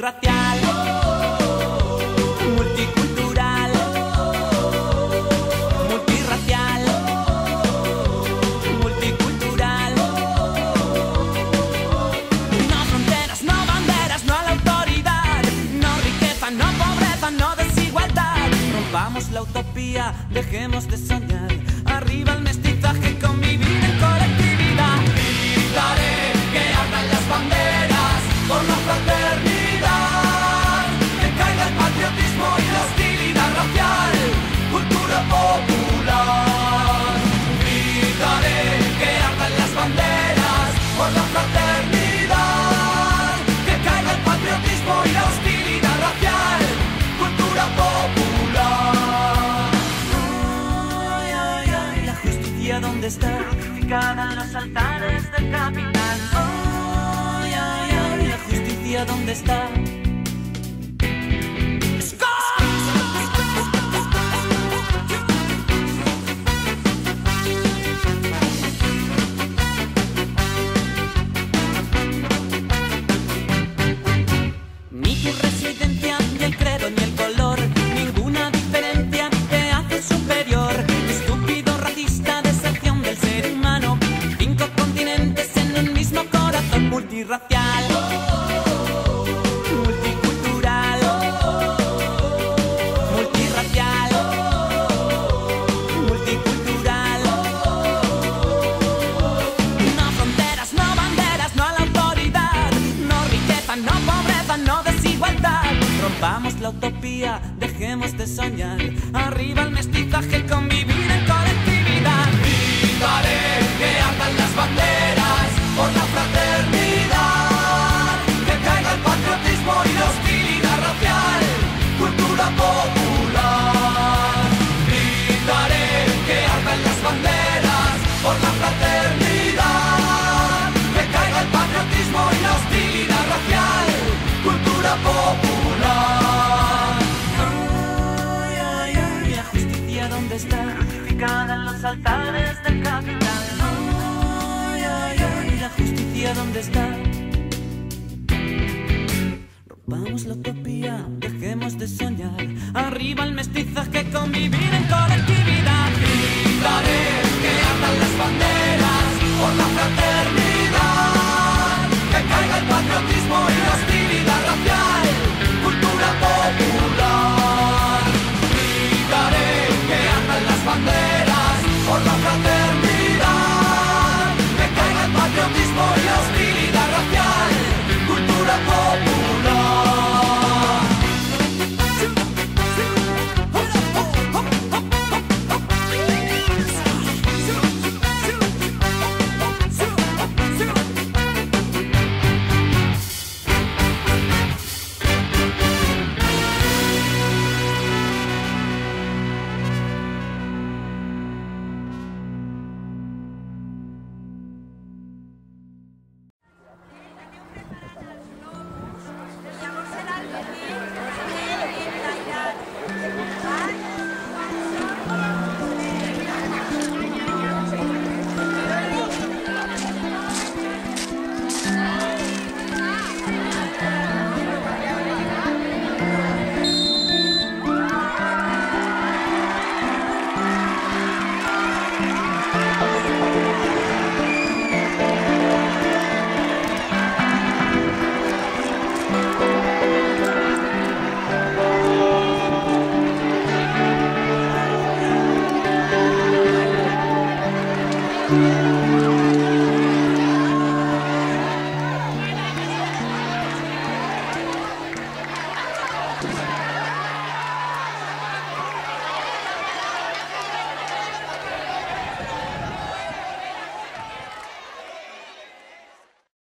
multirracial, multicultural, multirracial, multicultural. No fronteras, no banderas, no a la autoridad, no riqueza, no pobreza, no desigualdad. Rompamos la utopía, dejemos de soñar. Arriba el mestizaje, convivir en colectividad. Gritaré que ardan las banderas por la fraternidad, que caiga el patriotismo y la hostilidad racial, cultura popular. Gritaré que ardan las banderas por la fraternidad, que caiga el patriotismo y la hostilidad racial, cultura popular. Ay, ay, ay, la justicia ¿dónde está? Crucificada en los altares del capital. Ay, ay, ay, la justicia ¿dónde está? Ni tu residencia, ni el credo, ni el color, ninguna diferencia te hace superior. Estúpido, racista, deserción del ser humano. 5 continentes en un mismo corazón. Multirracial, multicultural, multirracial, multicultural. No fronteras, no banderas, no a la autoridad, no riqueza, no pobreza, no desigualdad. Rompamos la utopía, dejemos de soñar. Arriba el mestizaje, convivir en colectividad. Gritaré que ardan las banderas por la fraternidad, que caiga el patriotismo y la hostilidad racial, cultura popular. Gritaré que ardan las banderas por la fraternidad, que caiga el patriotismo y la hostilidad racial, cultura popular. Ay, ay, ay, la justicia ¿dónde está? Crucificada en los altares del capital. Ay, ay, ay, la justicia ¿dónde está?